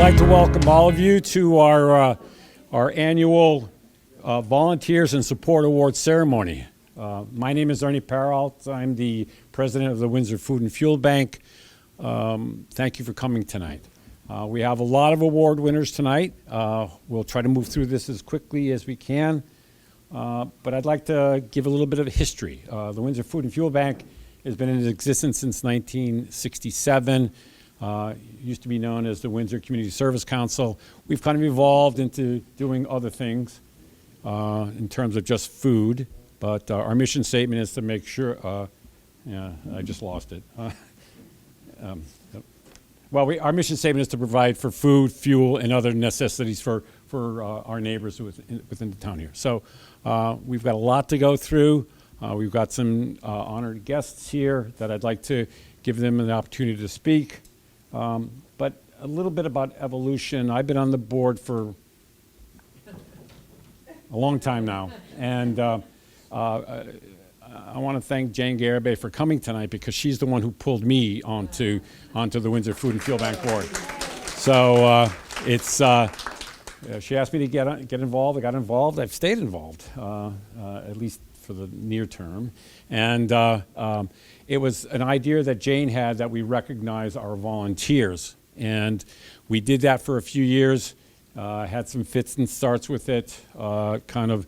like to welcome all of you to our annual Volunteers and Support Award ceremony. My name is Ernie Peralt. I'm the president of the Windsor Food and Fuel Bank. Thank you for coming tonight. We have a lot of award winners tonight. We'll try to move through this as quickly as we can. But I'd like to give a little bit of history. The Windsor Food and Fuel Bank has been in existence since 1967. Used to be known as the Windsor Community Service Council. We've kind of evolved into doing other things in terms of just food. But our mission statement is to make sure, I just lost it. Our mission statement is to provide for food, fuel, and other necessities for our neighbors within the town here. So we've got a lot to go through. We've got some honored guests here that I'd like to give them an opportunity to speak. But a little bit about evolution. I've been on the board for a long time now. And I want to thank Jane Garibay for coming tonight because she's the one who pulled me onto the Windsor Food and Fuel Bank board. So she asked me to get involved. I got involved. I've stayed involved, at least for the near term. And it was an idea that Jane had that we recognize our volunteers. And we did that for a few years, had some fits and starts with it, kind of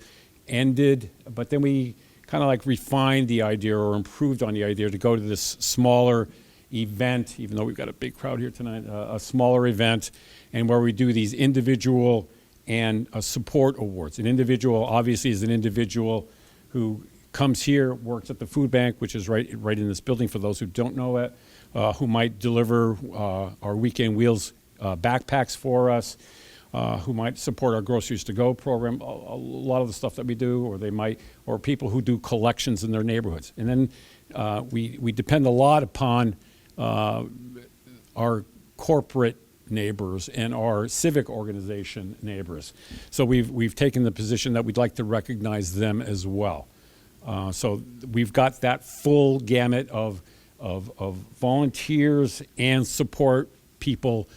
ended. But then we kind of like refined the idea or improved on the idea to go to this smaller event, even though we've got a big crowd here tonight, a smaller event, and where we do these individual and support awards. An individual obviously is an individual who comes here, works at the food bank, which is right in this building for those who don't know it, who might deliver our Weekend Wheels backpacks for us, who might support our Groceries to Go program, a lot of the stuff that we do, or people who do collections in their neighborhoods. And then we depend a lot upon our corporate neighbors and our civic organization neighbors. So we've taken the position that we'd like to recognize them as well. So we've got that full gamut of volunteers and support people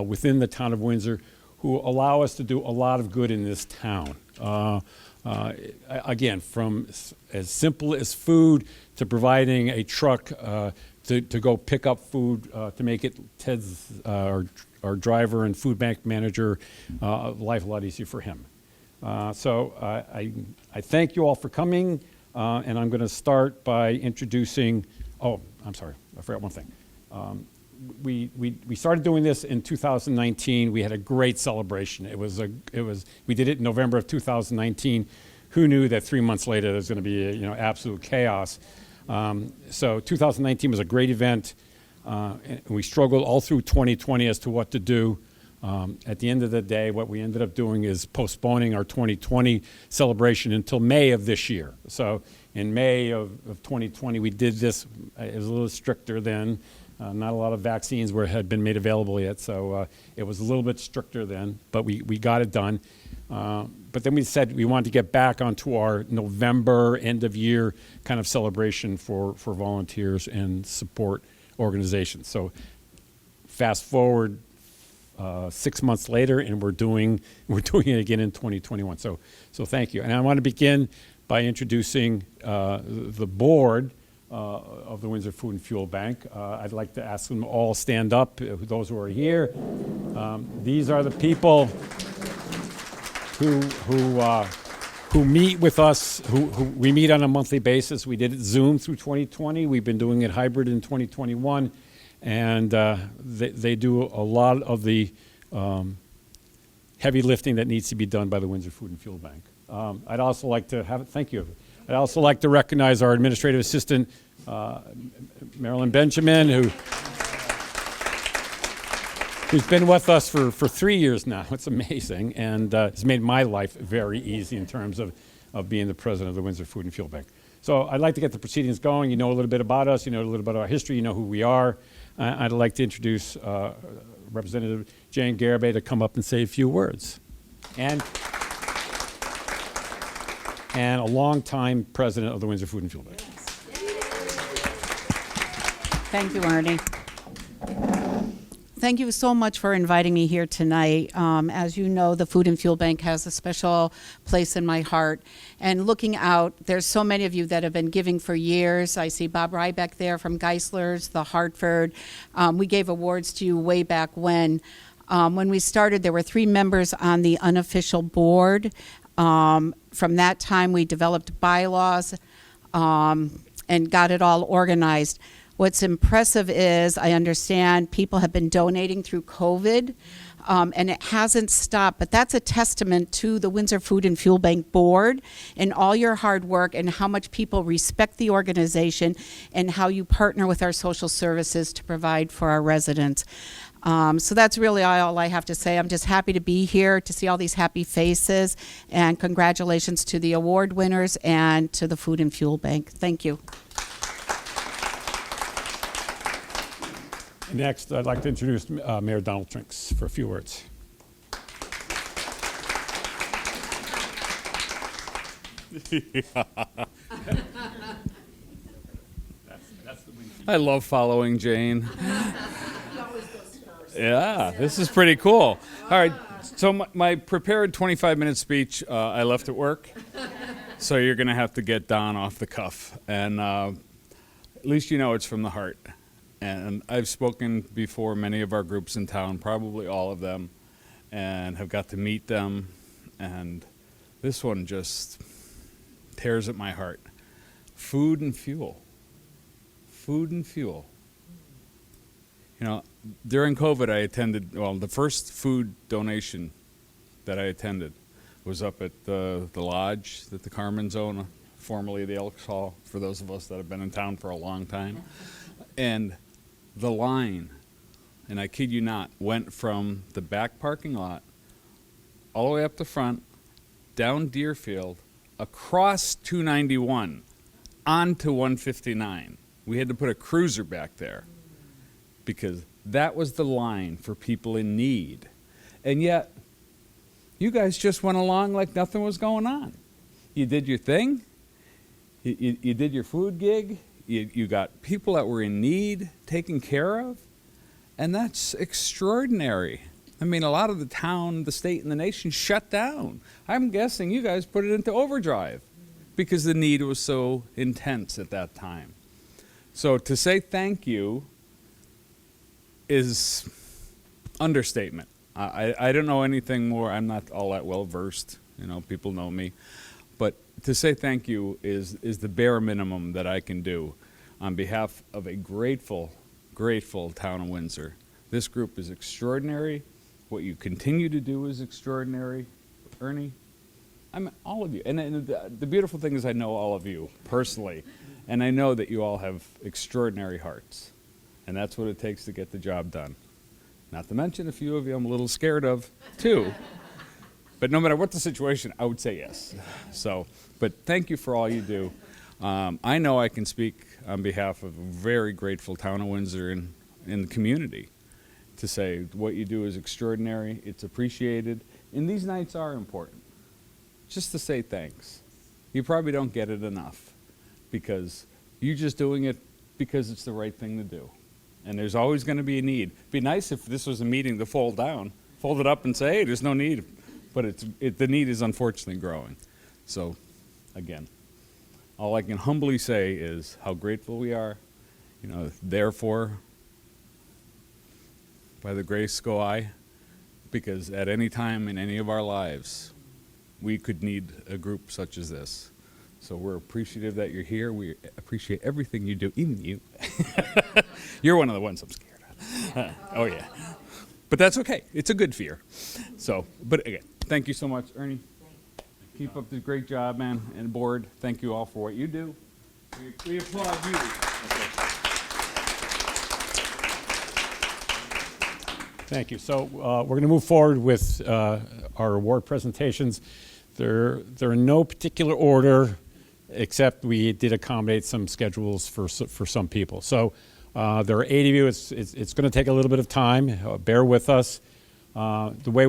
within the town of Windsor who allow us to do a lot of good in this town. Again, from as simple as food to providing a truck to go pick up food to make it Ted's, our driver and food bank manager, life a lot easier for him. So I thank you all for coming, and I'm going to start by introducing. Oh, I'm sorry, I forgot one thing. We started doing this in 2019. We had a great celebration. We did it in November of 2019. Who knew that 3 months later there was going to be absolute chaos? So 2019 was a great event. And we struggled all through 2020 as to what to do. At the end of the day, what we ended up doing is postponing our 2020 celebration until May of this year. So in May of 2020, we did this. It was a little stricter then. Not a lot of vaccines had been made available yet, so it was a little bit stricter then, but we got it done. But then we said we wanted to get back onto our November end-of-year kind of celebration for volunteers and support organizations. So fast forward 6 months later, and we're doing it again in 2021. So thank you. And I want to begin by introducing the board of the Windsor Food and Fuel Bank. I'd like to ask them all stand up, those who are here. These are the people who meet with us, who we meet on a monthly basis. We did it Zoom through 2020. We've been doing it hybrid in 2021. And they do a lot of the heavy lifting that needs to be done by the Windsor Food and Fuel Bank. I'd also like to thank you. I'd also like to recognize our administrative assistant, Marilyn Benjamin, who's been with us for 3 years now. It's amazing, and has made my life very easy in terms of being the president of the Windsor Food and Fuel Bank. So I'd like to get the proceedings going. You know a little bit about us. You know a little bit about our history. You know who we are. I'd like to introduce Representative Jane Garibay to come up and say a few words. And a longtime president of the Windsor Food and Fuel Bank. Thank you, Arnie. thank you so much for inviting me here tonight. As you know, the Food and Fuel Bank has a special place in my heart. And looking out, there's so many of you that have been giving for years. I see Bob Rybeck there from Geisler's, the Hartford. We gave awards to you way back when. When we started, there were 3 members on the unofficial board. From that time, we developed bylaws and got it all organized. What's impressive is I understand people have been donating through COVID, and it hasn't stopped. But that's a testament to the Windsor Food and Fuel Bank Board and all your hard work and how much people respect the organization and how you partner with our social services to provide for our residents. So that's really all I have to say. I'm just happy to be here, to see all these happy faces, and congratulations to the award winners and to the Food and Fuel Bank. Thank you. Next, I'd like to introduce Mayor Donald Trinks for a few words. I love following Jane. Yeah, this is pretty cool. All right, so my prepared 25-minute speech, I left at work, so you're going to have to get Don off the cuff. And at least you know it's from the heart. And I've spoken before many of our groups in town, probably all of them, and have got to meet them. And this one just tears at my heart. Food and fuel. Food and fuel. You know, during COVID, I attended, well, the first food donation that I attended was up at the lodge that the Carmen's own, formerly the Elks Hall, for those of us that have been in town for a long time. And the line, and I kid you not, went from the back parking lot all the way up the front, down Deerfield, across 291, onto 159. We had to put a cruiser back there because that was the line for people in need. And yet, you guys just went along like nothing was going on. You did your thing. You did your food gig. You got people that were in need taken care of, and that's extraordinary. I mean, a lot of the town, the state, and the nation shut down. I'm guessing you guys put it into overdrive because the need was so intense at that time. So to say thank you is understatement. I don't know anything more. I'm not all that well versed. You know, people know me. But to say thank you is the bare minimum that I can do on behalf of a grateful, grateful town of Windsor. This group is extraordinary. What you continue to do is extraordinary. Ernie, all of you. And the beautiful thing is I know all of you personally. And I know that you all have extraordinary hearts. And that's what it takes to get the job done. Not to mention a few of you I'm a little scared of, too. But no matter what the situation, I would say yes. So, but thank you for all you do. I know I can speak on behalf of a very grateful town of Windsor and in the community to say what you do is extraordinary, it's appreciated, and these nights are important. Just to say thanks. You probably don't get it enough because you're just doing it because it's the right thing to do. And there's always going to be a need. It'd be nice if this was a meeting to fold it up and say, hey, there's no need. But the need is unfortunately growing. So, again, all I can humbly say is how grateful we are. You know, therefore, by the grace go I, because at any time in any of our lives, we could need a group such as this. So we're appreciative that you're here. We appreciate everything you do, even you. You're one of the ones I'm scared of. Oh, yeah. But that's okay. It's a good fear. So, but again, thank you so much, Ernie. Keep up the great job, man, and board. Thank you all for what you do. We applaud you. Thank you. So we're going to move forward with our award presentations. They're in no particular order, except we did accommodate some schedules for some people. So there are 8 of you. It's going to take a little bit of time. Bear with us. The way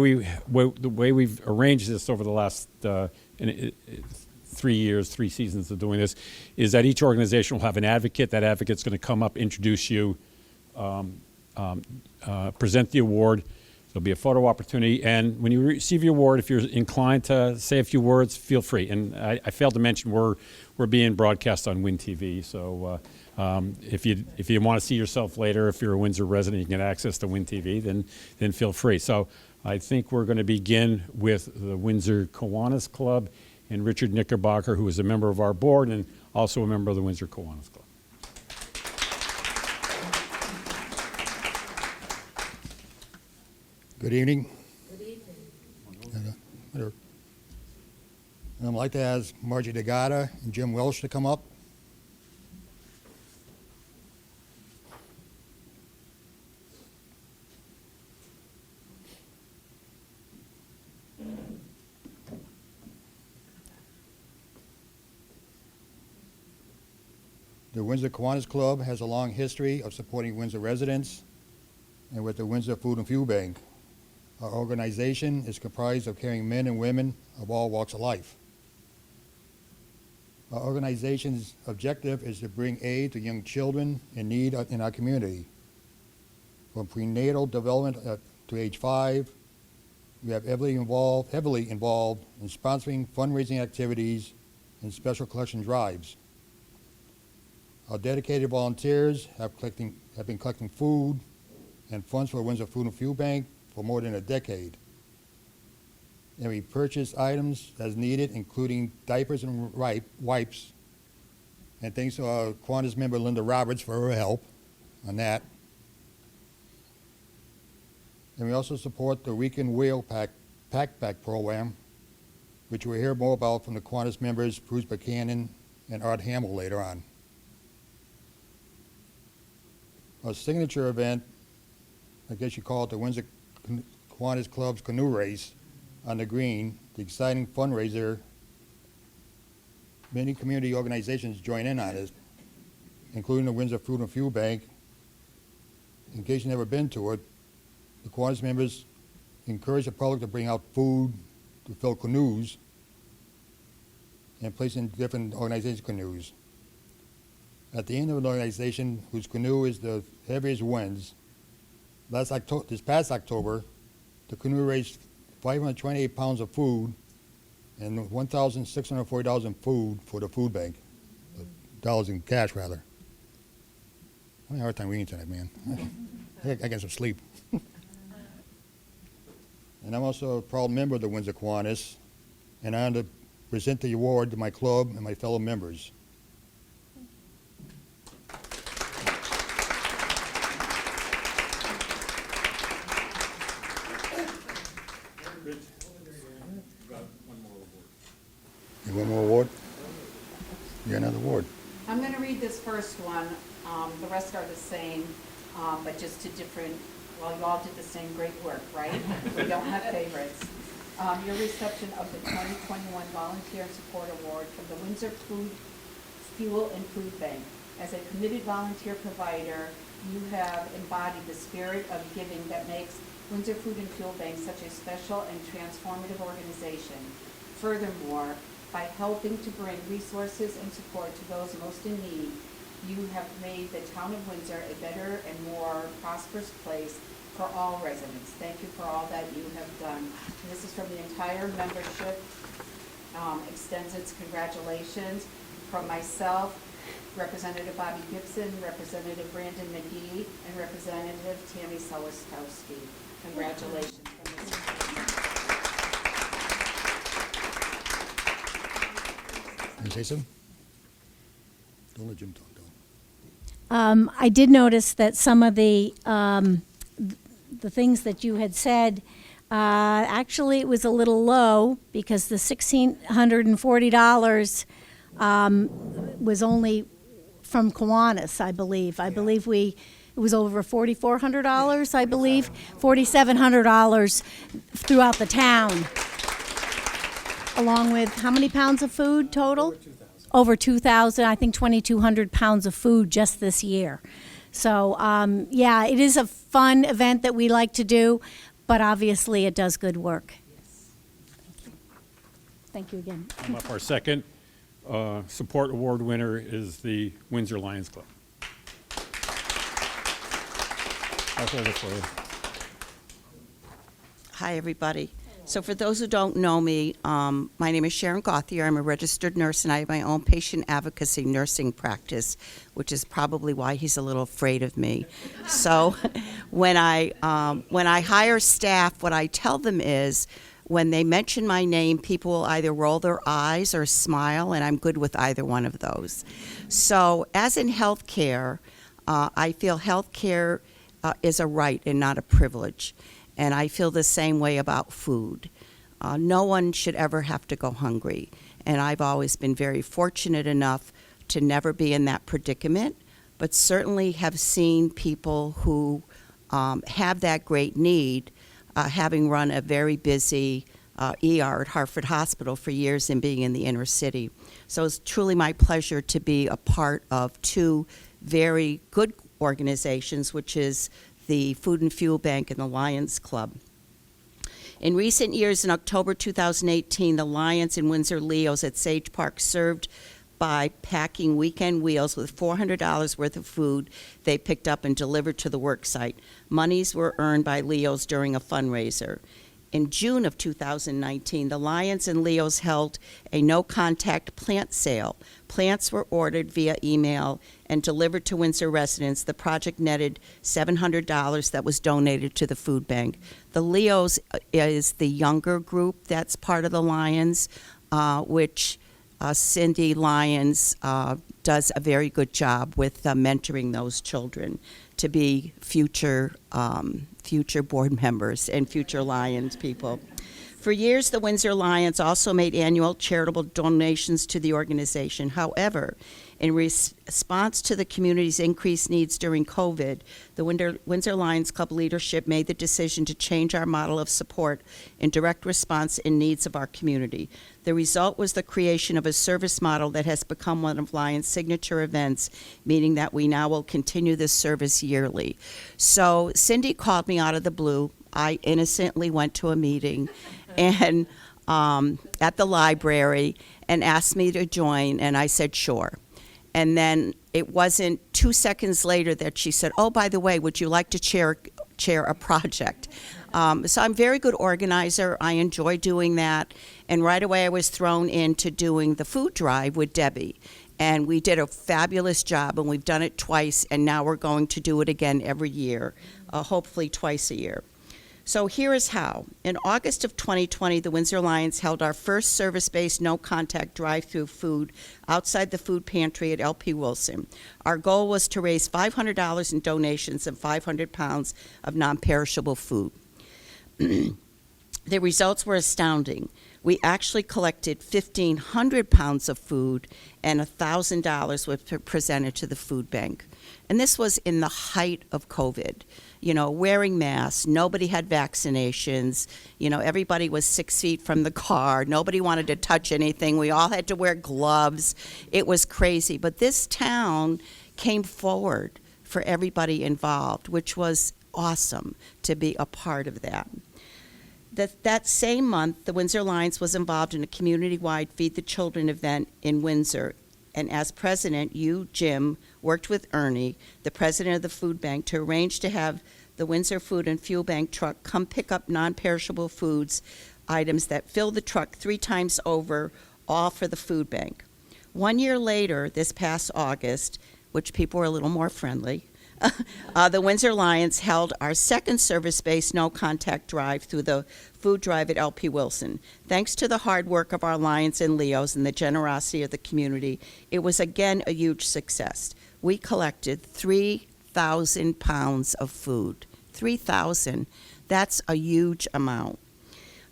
we've arranged this over the last 3 seasons of doing this, is that each organization will have an advocate. That advocate's going to come up, introduce you, present the award. There'll be a photo opportunity, and when you receive your award, if you're inclined to say a few words, feel free. And I failed to mention we're being broadcast on Win TV, so if you want to see yourself later, if you're a Windsor resident, you can get access to Win TV, then feel free. So I think we're going to begin with the Windsor Kiwanis Club and Richard Knickerbocker, who is a member of our board and also a member of the Windsor Kiwanis Club. Good evening. Good evening. I'd like to ask Margie DeGata and Jim Welsh to come up. The Windsor Kiwanis Club has a long history of supporting Windsor residents and with the Windsor Food and Fuel Bank. Our organization is comprised of caring men and women of all walks of life. Our organization's objective is to bring aid to young children in need in our community. From prenatal development to age 5, we have heavily involved in sponsoring fundraising activities and special collection drives. Our dedicated volunteers have been collecting food and funds for Windsor Food and Fuel Bank for more than a decade. And we purchase items as needed, including diapers and wipes. And thanks to our Qantas member, Linda Roberts, for her help on that. And we also support the Weekend Whale Pack program, which we'll hear more about from the Qantas members, Bruce Buchanan and Art Hamill later on. Our signature event, I guess you call it the Windsor Kiwanis Club's Canoe Race on the Green, the exciting fundraiser. Many community organizations join in on it, including the Windsor Food and Fuel Bank. In case you've never been to it, the Kiwanis members encourage the public to bring out food to fill canoes and place in different organizations' canoes. At the end of an organization whose canoe is the heaviest wins, this past October, the canoe raised 528 pounds of food and $1,640 in food for the food bank. Dollars in cash, rather. I'm having a hard time reading tonight, man. I got some sleep. And I'm also a proud member of the Windsor Kiwanis, and I'm to present the award to my club and my fellow members. You want more award? You got another award. I'm going to read this first one. The rest are the same, but just to different, well, you all did the same great work, right? We don't have favorites. Your reception of the 2021 Volunteer and Support Award from the Windsor Fuel and Food Bank. As a committed volunteer provider, you have embodied the spirit of giving that makes Windsor Food and Fuel Bank such a special and transformative organization. Furthermore, by helping to bring resources and support to those most in need, you have made the town of Windsor a better and more prosperous place for all residents. Thank you for all that you have done. And this is from the entire membership. Extends its congratulations from myself, Representative Bobby Gibson, Representative Brandon McGee, and Representative Tammy Sawastowski. Congratulations. Can you say something? Don't let Jim talk, don't. I did notice that some of the things that you had said, actually it was a little low because the $1,640 was only from Kiwanis, I believe. I believe it was over $4,400, I believe, $4,700 throughout the town. Along with how many pounds of food total? Over 2,000, I think 2,200 pounds of food just this year. So, yeah, it is a fun event that we like to do, but obviously it does good work. Thank you again. Our second support award winner is the Windsor Lions Club. I'll hold it for you. Hi, everybody. So for those who don't know me, my name is Sharon Gauthier. I'm a registered nurse, and I have my own patient advocacy nursing practice, which is probably why he's a little afraid of me. So when I hire staff, what I tell them is when they mention my name, people will either roll their eyes or smile, and I'm good with either one of those. So as in healthcare, I feel healthcare is a right and not a privilege. And I feel the same way about food. No one should ever have to go hungry. And I've always been very fortunate enough to never be in that predicament, but certainly have seen people who have that great need, having run a very busy ER at Hartford Hospital for years and being in the inner city. So it's truly my pleasure to be a part of two very good organizations, which is the Food and Fuel Bank and the Lions Club. In recent years, in October 2018, the Lions in Windsor Leos at Sage Park served by packing weekend wheels with $400 worth of food they picked up and delivered to the work site. Monies were earned by Leos during a fundraiser. In June of 2019, the Lions and Leos held a no-contact plant sale. Plants were ordered via email and delivered to Windsor residents. The project netted $700 that was donated to the food bank. The Leos is the younger group that's part of the Lions, which Cindy Lyons does a very good job with mentoring those children to be future board members and future Lions people. For years, the Windsor Lions also made annual charitable donations to the organization. However, in response to the community's increased needs during COVID, the Windsor Lions Club leadership made the decision to change our model of support in direct response in needs of our community. The result was the creation of a service model that has become one of Lions' signature events, meaning that we now will continue this service yearly. So Cindy called me out of the blue. I innocently went to a meeting and at the library and asked me to join, and I said sure. And then it wasn't 2 seconds later that she said, oh, by the way, would you like to chair a project? So I'm a very good organizer. I enjoy doing that. And right away I was thrown into doing the food drive with Debbie. And we did a fabulous job, and we've done it twice, and now we're going to do it again every year, hopefully twice a year. So here is how. In August of 2020, the Windsor Lions held our first service-based no-contact drive-through food outside the food pantry at LP Wilson. Our goal was to raise $500 in donations and 500 pounds of non-perishable food. The results were astounding. We actually collected 1,500 pounds of food, and $1,000 was presented to the food bank. And this was in the height of COVID. You know, wearing masks, nobody had vaccinations, you know, everybody was 6 feet from the car, nobody wanted to touch anything, we all had to wear gloves. It was crazy. But this town came forward for everybody involved, which was awesome to be a part of that. That same month, the Windsor Lions was involved in a community-wide Feed the Children event in Windsor. And as president, you, Jim, worked with Ernie, the president of the food bank, to arrange to have the Windsor Food and Fuel Bank truck come pick up non-perishable foods items that fill the truck 3 times over, all for the food bank. 1 year later, this past August, which people were a little more friendly, the Windsor Lions held our second service-based no-contact drive through the food drive at LP Wilson. Thanks to the hard work of our Lions and Leos and the generosity of the community, it was again a huge success. We collected 3,000 pounds of food. 3,000. That's a huge amount.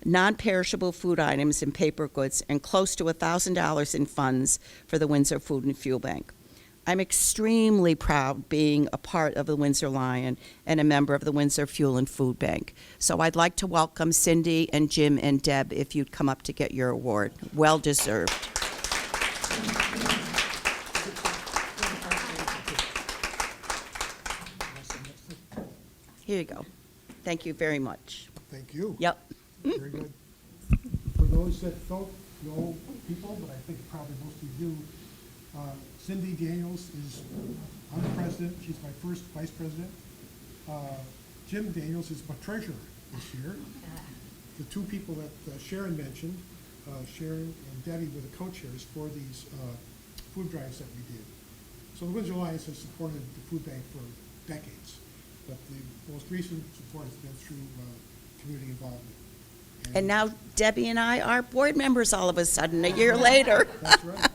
Non-perishable food items and paper goods, and close to $1,000 in funds for the Windsor Food and Fuel Bank. I'm extremely proud being a part of the Windsor Lion and a member of the Windsor Fuel and Food Bank. So I'd like to welcome Cindy and Jim and Deb if you'd come up to get your award. Well deserved. Here you go. Thank you very much. Thank you. Yep. Very good. For those that don't know people, but I think probably most of you, Cindy Daniels is, I'm the president, she's my first vice president. Jim Daniels is my treasurer this year. The two people that Sharon mentioned, Sharon and Debbie were the co-chairs for these food drives that we did. So the Windsor Alliance has supported the food bank for decades, but the most recent support has been through community involvement. And now Debbie and I are board members all of a sudden, a year later. That's right.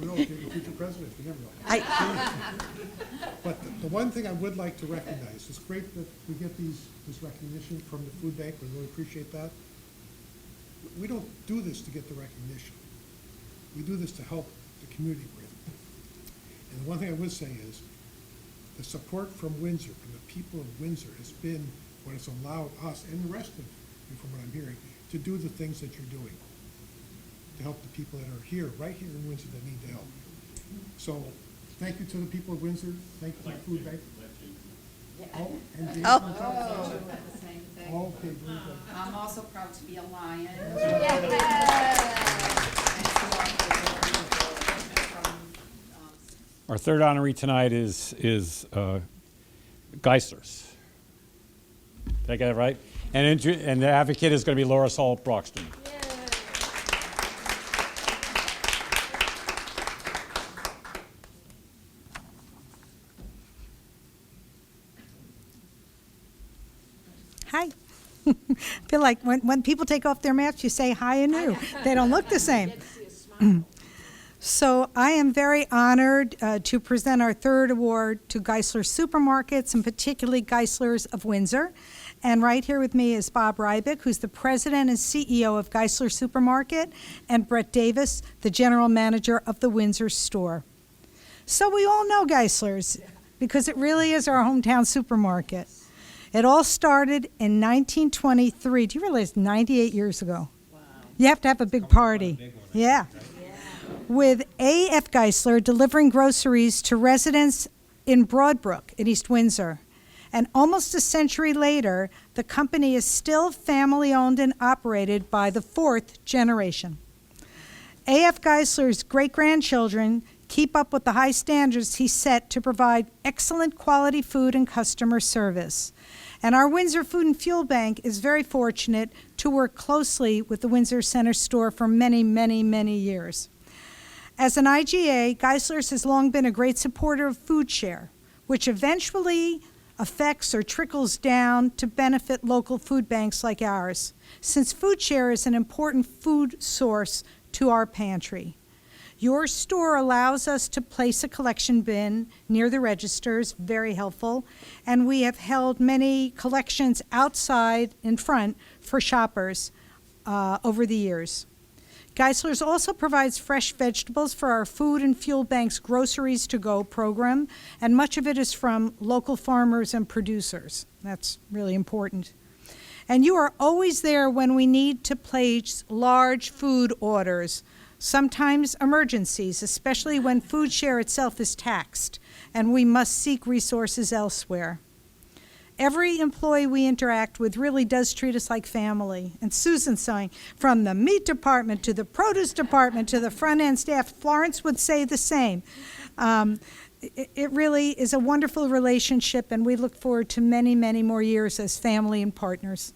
Who knows, maybe future presidents, we never know. But the one thing I would like to recognize, it's great that we get this recognition from the food bank, we really appreciate that. We don't do this to get the recognition. We do this to help the community we're in. And the one thing I would say is, the support from Windsor, from the people of Windsor, has been what has allowed us, and the rest of you, from what I'm hearing, to do the things that you're doing, to help the people that are here, right here in Windsor, that need the help. So, thank you to the people of Windsor, thank you to the food bank. Oh, and James on top of that. The same thing. Okay, very good. I'm also proud to be a Lion. Our third honoree tonight is Geislers. Did I get it right? And the advocate is going to be Laura Salt Broxton. Hi. I feel like when people take off their masks, you say hi anew. They don't look the same. So I am very honored to present our third award to Geisler Supermarkets, and particularly Geislers of Windsor. And right here with me is Bob Rybick, who's the president and CEO of Geisler Supermarket, and Brett Davis, the general manager of the Windsor store. So we all know Geislers because it really is our hometown supermarket. It all started in 1923. Do you realize 98 years ago? Wow. You have to have a big party. Yeah. With A.F. Geisler delivering groceries to residents in Broadbrook in East Windsor. And almost a century later, the company is still family-owned and operated by the fourth generation. A.F. Geisler's great-grandchildren keep up with the high standards he set to provide excellent quality food and customer service. And our Windsor Food and Fuel Bank is very fortunate to work closely with the Windsor Center store for many, many, many years. As an IGA, Geisler's has long been a great supporter of Food Share, which eventually affects or trickles down to benefit local food banks like ours, since Food Share is an important food source to our pantry. Your store allows us to place a collection bin near the registers, very helpful, and we have held many collections outside in front for shoppers over the years. Geisler's also provides fresh vegetables for our Food and Fuel Bank's Groceries to Go program, and much of it is from local farmers and producers. That's really important. And you are always there when we need to place large food orders, sometimes emergencies, especially when Food Share itself is taxed, and we must seek resources elsewhere. Every employee we interact with really does treat us like family. And Susan's saying, from the meat department to the produce department to the front-end staff, Florence would say the same. It really is a wonderful relationship, and we look forward to many, many more years as family and partners.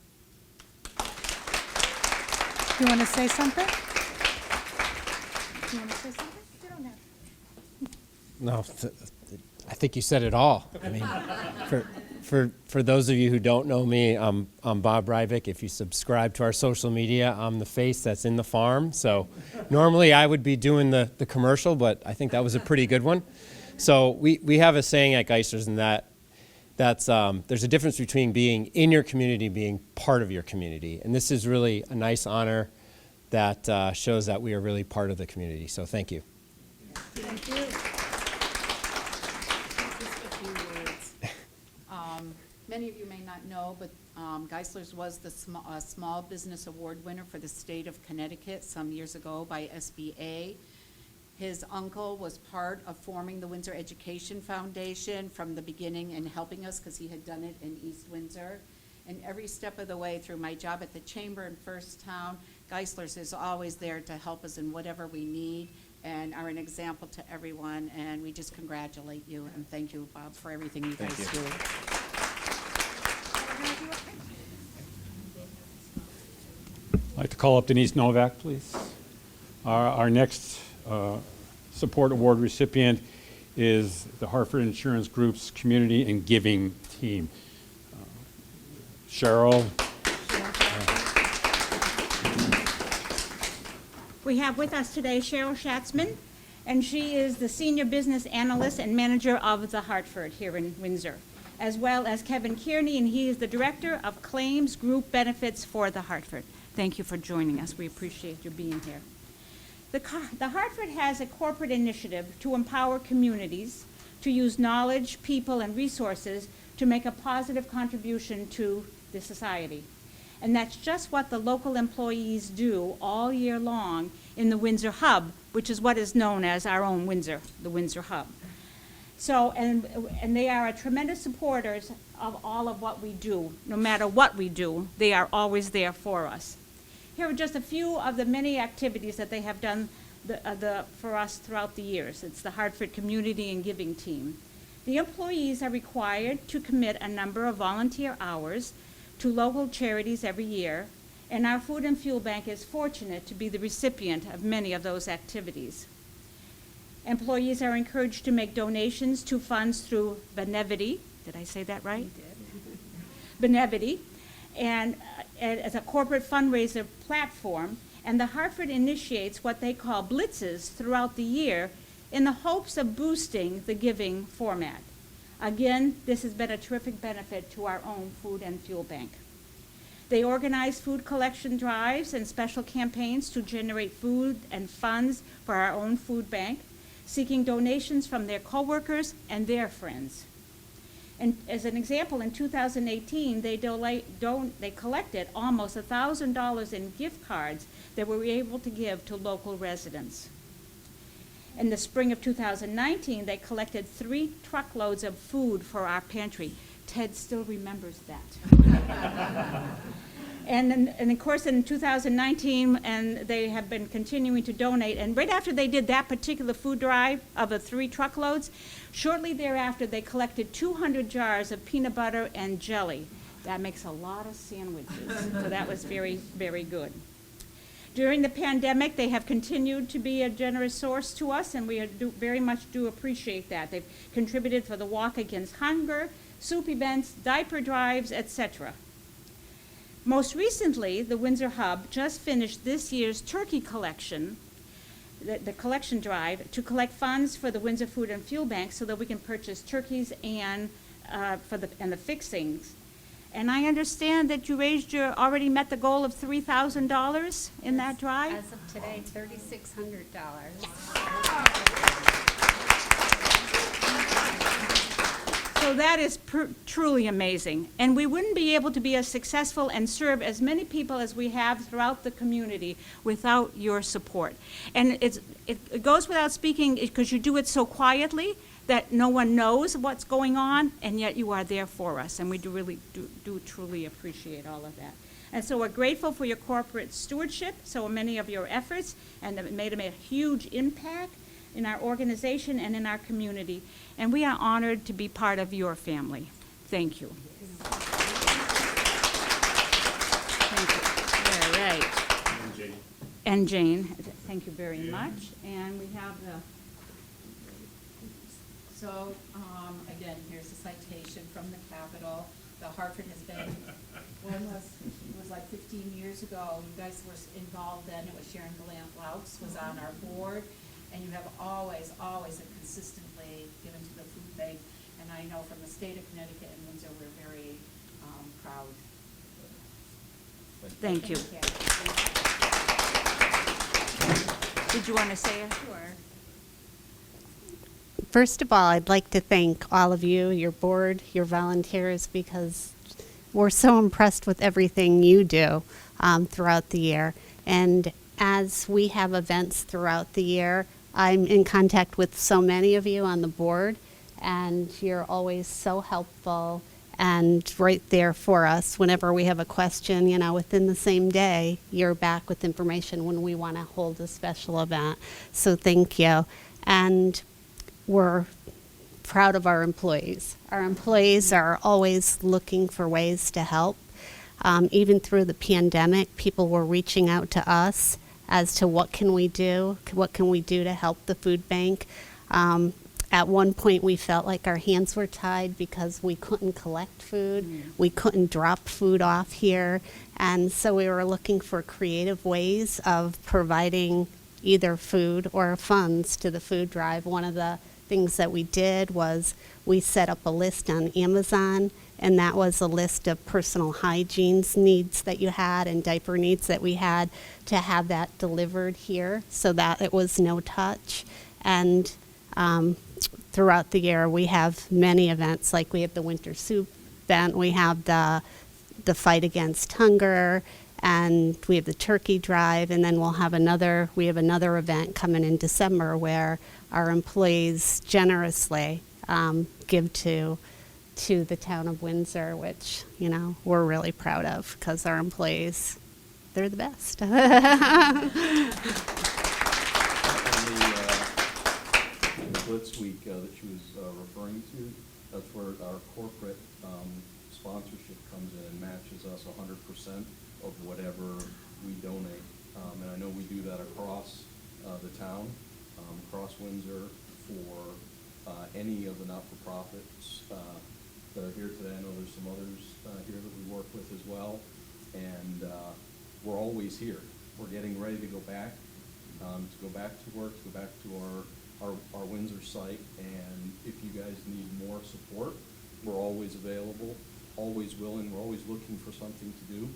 You want to say something? You want to say something? You don't have. No, I think you said it all. I mean, for those of you who don't know me, I'm Bob Rybick. If you subscribe to our social media, I'm the face that's in the farm. So normally I would be doing the commercial, but I think that was a pretty good one. So we have a saying at Geisler's, and that's there's a difference between being in your community and being part of your community. And this is really a nice honor that shows that we are really part of the community. So thank you. Thank you. Many of you may not know, but Geisler's was the Small Business Award winner for the state of Connecticut some years ago by SBA. His uncle was part of forming the Windsor Education Foundation from the beginning and helping us because he had done it in East Windsor. And every step of the way through my job at the Chamber in First Town, Geisler's is always there to help us in whatever we need and are an example to everyone. And we just congratulate you and thank you, Bob, for everything you guys do. I'd like to call up Denise Novak, please. Our next support award recipient is the Hartford Insurance Group's Community and Giving Team. Cheryl. We have with us today Cheryl Schatzman, and she is the Senior Business Analyst and Manager of the Hartford here in Windsor, as well as Kevin Kearney, and he is the Director of Claims Group Benefits for the Hartford. Thank you for joining us. We appreciate you being here. The Hartford has a corporate initiative to empower communities to use knowledge, people, and resources to make a positive contribution to the society. And that's just what the local employees do all year long in the Windsor Hub, which is what is known as our own Windsor, the Windsor Hub. So, and they are tremendous supporters of all of what we do. No matter what we do, they are always there for us. Here are just a few of the many activities that they have done for us throughout the years. It's the Hartford Community and Giving Team. The employees are required to commit a number of volunteer hours to local charities every year, and our Food and Fuel Bank is fortunate to be the recipient of many of those activities. Employees are encouraged to make donations to funds through Benevity. Did I say that right? You did. Benevity, and as a corporate fundraiser platform, and the Hartford initiates what they call blitzes throughout the year in the hopes of boosting the giving format. Again, this has been a terrific benefit to our own Food and Fuel Bank. They organize food collection drives and special campaigns to generate food and funds for our own food bank, seeking donations from their coworkers and their friends. And as an example, in 2018, they collected almost $1,000 in gift cards that we were able to give to local residents. In the spring of 2019, they collected 3 truckloads of food for our pantry. Ted still remembers that. And of course, in 2019, and they have been continuing to donate. And right after they did that particular food drive of the 3 truckloads, shortly thereafter, they collected 200 jars of peanut butter and jelly. That makes a lot of sandwiches. So that was very, very good. During the pandemic, they have continued to be a generous source to us, and we very much do appreciate that. They've contributed for the Walk Against Hunger, soup events, diaper drives, etc. Most recently, the Windsor Hub just finished this year's turkey collection, the collection drive, to collect funds for the Windsor Food and Fuel Bank so that we can purchase turkeys and the fixings. And I understand that you already met the goal of $3,000 in that drive? As of today, $3,600. So that is truly amazing. And we wouldn't be able to be as successful and serve as many people as we have throughout the community without your support. And it goes without speaking, because you do it so quietly that no one knows what's going on, and yet you are there for us. And we do truly appreciate all of that. And so we're grateful for your corporate stewardship, so many of your efforts, and it made a huge impact in our organization and in our community. And we are honored to be part of your family. Thank you. Thank you. All right. And Jane, thank you very much. And we have the... So, again, here's a citation from the Capitol. The Hartford has been, it was like 15 years ago. You guys were involved then. It was Sharon Galant-Laux was on our board. And you have always and consistently given to the food bank. And I know from the state of Connecticut and Windsor, we're very proud. Thank you. Did you want to say it? Sure. First of all, I'd like to thank all of you, your board, your volunteers, because we're so impressed with everything you do throughout the year. And as we have events throughout the year, I'm in contact with so many of you on the board, and you're always so helpful and right there for us whenever we have a question. Within the same day, you're back with information when we want to hold a special event. So thank you. And we're proud of our employees. Our employees are always looking for ways to help. Even through the pandemic, people were reaching out to us as to what can we do to help the food bank. At one point, we felt like our hands were tied because we couldn't collect food. We couldn't drop food off here. And so we were looking for creative ways of providing either food or funds to the food drive. One of the things that we did was we set up a list on Amazon, and that was a list of personal hygiene needs that you had and diaper needs that we had to have that delivered here so that it was no touch. And throughout the year, we have many events, like we have the Winter Soup event, we have the Fight Against Hunger, and we have the Turkey Drive, and then we have another event coming in December where our employees generously give to the town of Windsor, which, we're really proud of because our employees, they're the best. Blitz Week that she was referring to, that's where our corporate sponsorship comes in and matches us 100% of whatever we donate. And I know we do that across the town, across Windsor, for any of the not-for-profits that are here today. I know there's some others here that we work with as well. And we're always here. We're getting ready to go back to work, to go back to our Windsor site, and if you guys need more support, we're always available, always willing, we're always looking for something to do,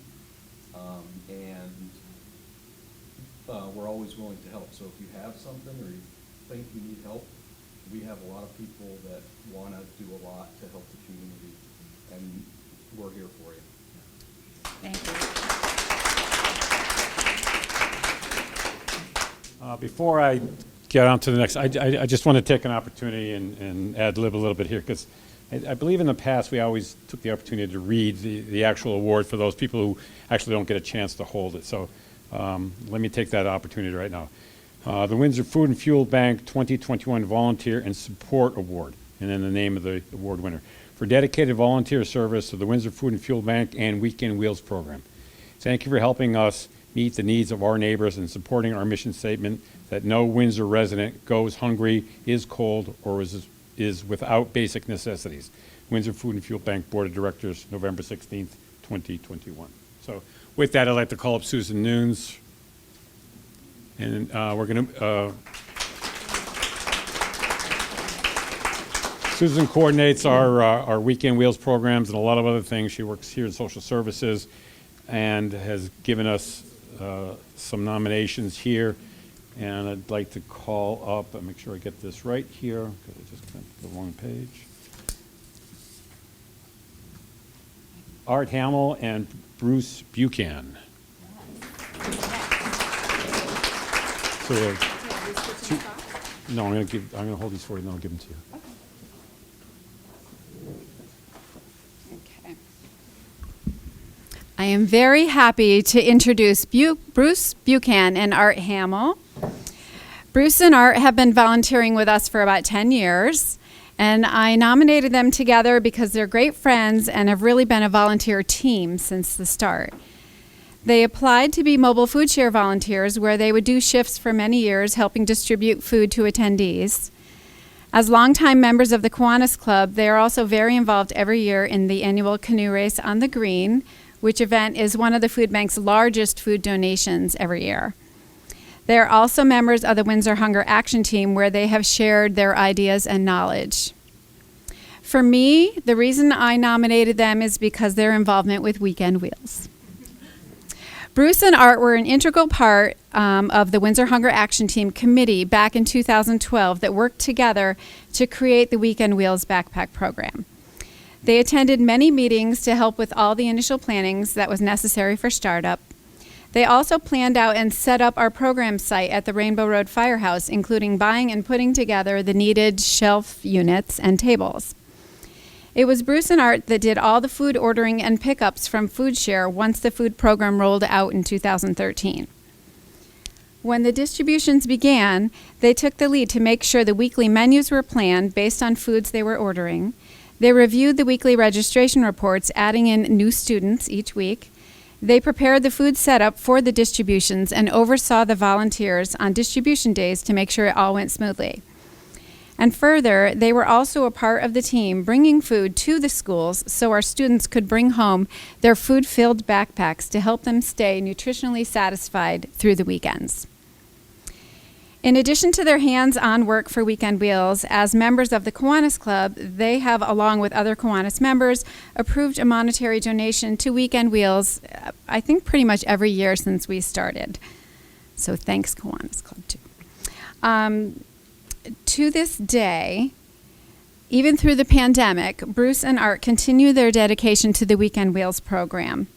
and we're always willing to help. So if you have something or you think you need help, we have a lot of people that want to do a lot to help the community, and we're here for you. Thank you. Before I get on to the next, I just want to take an opportunity and ad-lib a little bit here, because I believe in the past we always took the opportunity to read the actual award for those people who actually don't get a chance to hold it. So let me take that opportunity right now. The Windsor Food and Fuel Bank 2021 Volunteer and Support Award, and then the name of the award winner, for dedicated volunteer service to the Windsor Food and Fuel Bank and Weekend Wheels program. Thank you for helping us meet the needs of our neighbors and supporting our mission statement that no Windsor resident goes hungry, is cold, or is without basic necessities. Windsor Food and Fuel Bank Board of Directors, November 16th, 2021. So with that, I'd like to call up Susan Nunes. And we're going to... Susan coordinates our Weekend Wheels programs and a lot of other things. She works here in social services and has given us some nominations here. And I'd like to call up and make sure I get this right here, because I just went to the wrong page. Art Hamill and Bruce Buchan. So no, I'm going to hold these for you, and then I'll give them to you. Okay. I am very happy to introduce Bruce Buchan and Art Hamill. Bruce and Art have been volunteering with us for about 10 years, and I nominated them together because they're great friends and have really been a volunteer team since the start. They applied to be mobile food share volunteers, where they would do shifts for many years helping distribute food to attendees. As longtime members of the Qantas Club, they are also very involved every year in the annual Canoe race on the Green, which event is one of the food bank's largest food donations every year. They are also members of the Windsor Hunger Action Team, where they have shared their ideas and knowledge. For me, the reason I nominated them is because their involvement with Weekend Wheels. Bruce and Art were an integral part of the Windsor Hunger Action Team committee back in 2012 that worked together to create the Weekend Wheels backpack program. They attended many meetings to help with all the initial plannings that was necessary for startup. They also planned out and set up our program site at the Rainbow Road Firehouse, including buying and putting together the needed shelf units and tables. It was Bruce and Art that did all the food ordering and pickups from FoodShare once the food program rolled out in 2013. When the distributions began, they took the lead to make sure the weekly menus were planned based on foods they were ordering. They reviewed the weekly registration reports, adding in new students each week. They prepared the food setup for the distributions and oversaw the volunteers on distribution days to make sure it all went smoothly. And further, they were also a part of the team bringing food to the schools so our students could bring home their food-filled backpacks to help them stay nutritionally satisfied through the weekends. In addition to their hands-on work for Weekend Wheels, as members of the Kiwanis Club, they have, along with other Kiwanis members, approved a monetary donation to Weekend Wheels, I think pretty much every year since we started. So thanks, Kiwanis Club, too. To this day, even through the pandemic, Bruce and Art continue their dedication to the Weekend Wheels program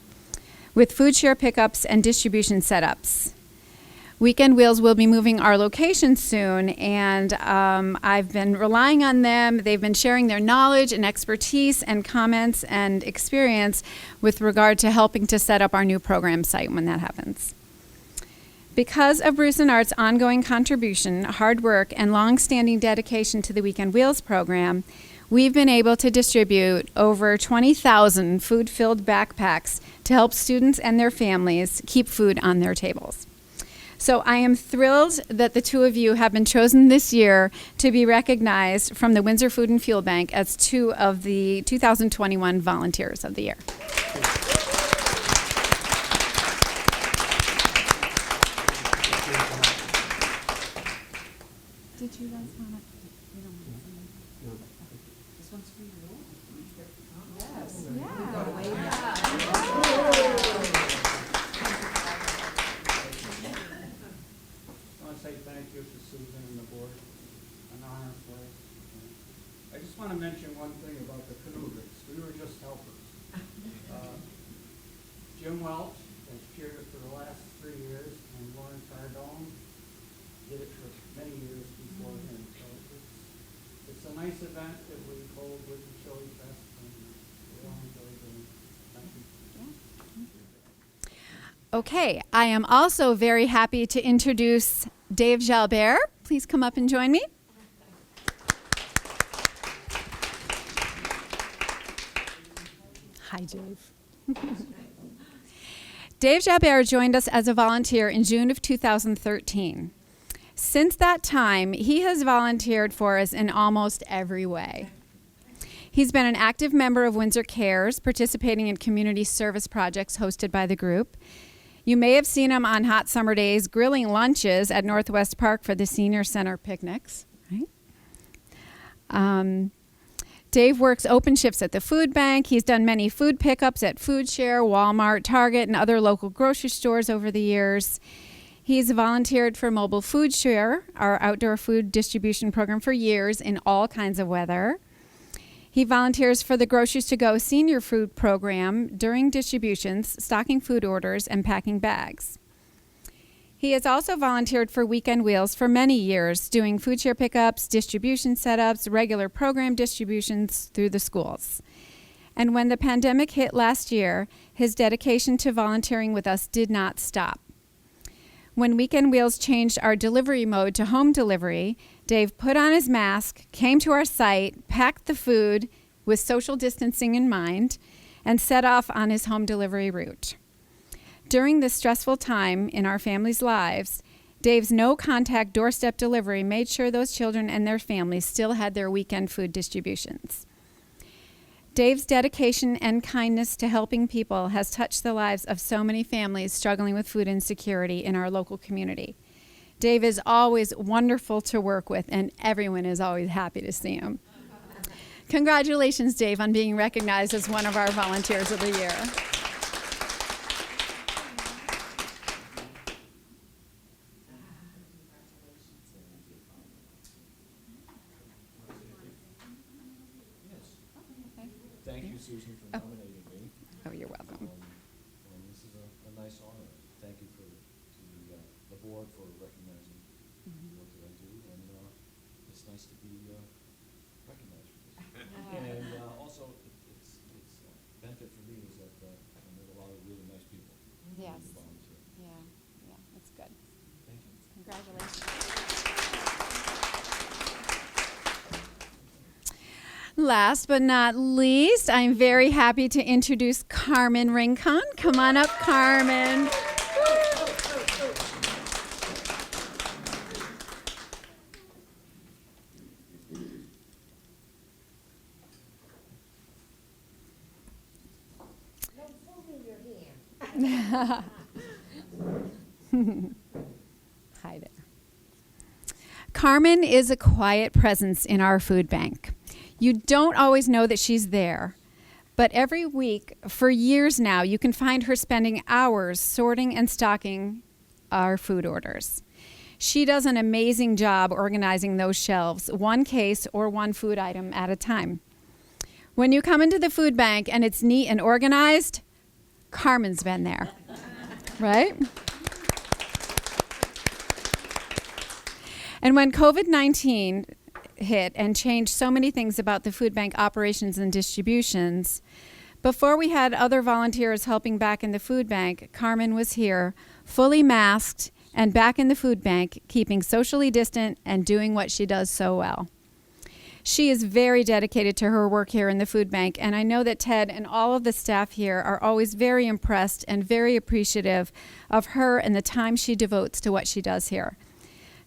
with food share pickups and distribution setups. Weekend Wheels will be moving our location soon, and I've been relying on them. They've been sharing their knowledge and expertise and comments and experience with regard to helping to set up our new program site when that happens. Because of Bruce and Art's ongoing contribution, hard work, and long-standing dedication to the Weekend Wheels program, we've been able to distribute over 20,000 food-filled backpacks to help students and their families keep food on their tables. So I am thrilled that the two of you have been chosen this year to be recognized from the Windsor Food and Fuel Bank as two of the 2021 Volunteers of the Year. Did you guys want to? This one's for you. Yes. Yeah. I want to say thank you to Susan and the board. An honor for us. I just want to mention one thing about the canoe race. We were just helpers. Jim Welch has cheered it for the last 3 years, and Lauren Cardone did it for many years before him. So it's a nice event that we hold with the Chili Fest, and we all enjoy doing it. Thank you. Okay, I am also very happy to introduce Dave Gilbert. Please come up and join me. Hi, Dave. Dave Gilbert joined us as a volunteer in June of 2013. Since that time, he has volunteered for us in almost every way. He's been an active member of Windsor Cares, participating in community service projects hosted by the group. You may have seen him on hot summer days grilling lunches at Northwest Park for the Senior Center picnics. Right? Dave works open shifts at the food bank. He's done many food pickups at Food Share, Walmart, Target, and other local grocery stores over the years. He's volunteered for Mobile Food Share, our outdoor food distribution program, for years in all kinds of weather. He volunteers for the Groceries to Go senior food program during distributions, stocking food orders, and packing bags. He has also volunteered for Weekend Wheels for many years, doing food share pickups, distribution setups, regular program distributions through the schools. And when the pandemic hit last year, his dedication to volunteering with us did not stop. When Weekend Wheels changed our delivery mode to home delivery, Dave put on his mask, came to our site, packed the food with social distancing in mind, and set off on his home delivery route. During this stressful time in our families' lives, Dave's no-contact doorstep delivery made sure those children and their families still had their weekend food distributions. Dave's dedication and kindness to helping people has touched the lives of so many families struggling with food insecurity in our local community. Dave is always wonderful to work with, and everyone is always happy to see him. Congratulations, Dave, on being recognized as one of our Volunteers of the Year. Thank you, Susan, for nominating me. Oh, you're welcome. And this is a nice honor. Thank you to the board for recognizing the work that I do, and it's nice to be recognized for this. And also, it's benefit for me is that I met a lot of really nice people. Yes. Who volunteer. Yeah, that's good. Thank you. Last but not least, I'm very happy to introduce Carmen Rincon. Come on up, Carmen. Hi there. Carmen is a quiet presence in our food bank. You don't always know that she's there, but every week for years now, you can find her spending hours sorting and stocking our food orders. She does an amazing job organizing those shelves, one case or one food item at a time. When you come into the food bank and it's neat and organized, Carmen's been there, right? And when COVID-19 hit and changed so many things about the food bank operations and distributions, before we had other volunteers helping back in the food bank, Carmen was here, fully masked and back in the food bank, keeping socially distant and doing what she does so well. She is very dedicated to her work here in the food bank, and I know that Ted and all of the staff here are always very impressed and very appreciative of her and the time she devotes to what she does here.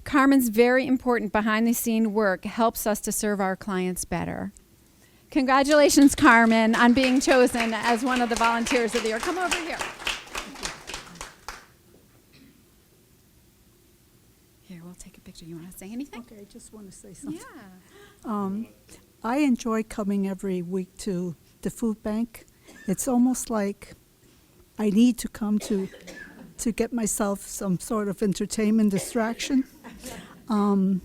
Carmen's very important behind-the-scene work helps us to serve our clients better. Congratulations, Carmen, on being chosen as one of the volunteers of the year. Come over here. Here, we'll take a picture. You want to say anything? Okay, I just want to say something. Yeah. I enjoy coming every week to the food bank. It's almost like I need to come to get myself some sort of entertainment distraction. I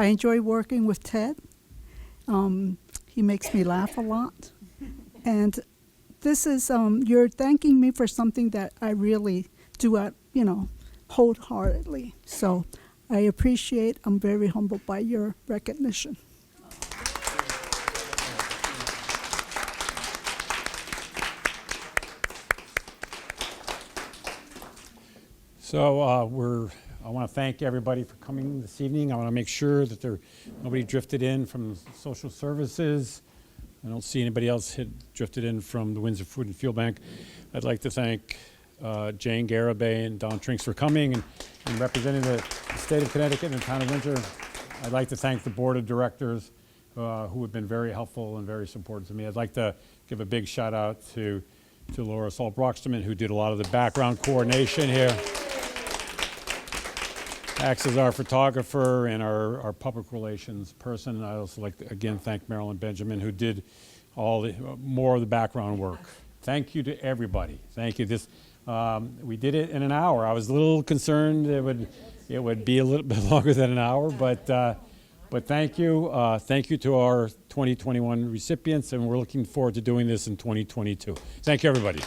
enjoy working with Ted. He makes me laugh a lot. And this is, you're thanking me for something that I really do, wholeheartedly. So I appreciate, I'm very humbled by your recognition. So I want to thank everybody for coming this evening. I want to make sure that nobody drifted in from social services. I don't see anybody else drifted in from the Windsor Food and Fuel Bank. I'd like to thank Jane Garibay and Don Trinks for coming and representing the state of Connecticut and the town of Windsor. I'd like to thank the board of directors who have been very helpful and very supportive to me. I'd like to give a big shout out to Laura Salt-Brocksterman, who did a lot of the background coordination here. Acts as our photographer and our public relations person. And I'd also like to, again, thank Marilyn Benjamin, who did more of the background work. Thank you to everybody. Thank you. We did it in an hour. I was a little concerned it would be a little bit longer than an hour, but thank you. Thank you to our 2021 recipients, and we're looking forward to doing this in 2022. Thank you, everybody.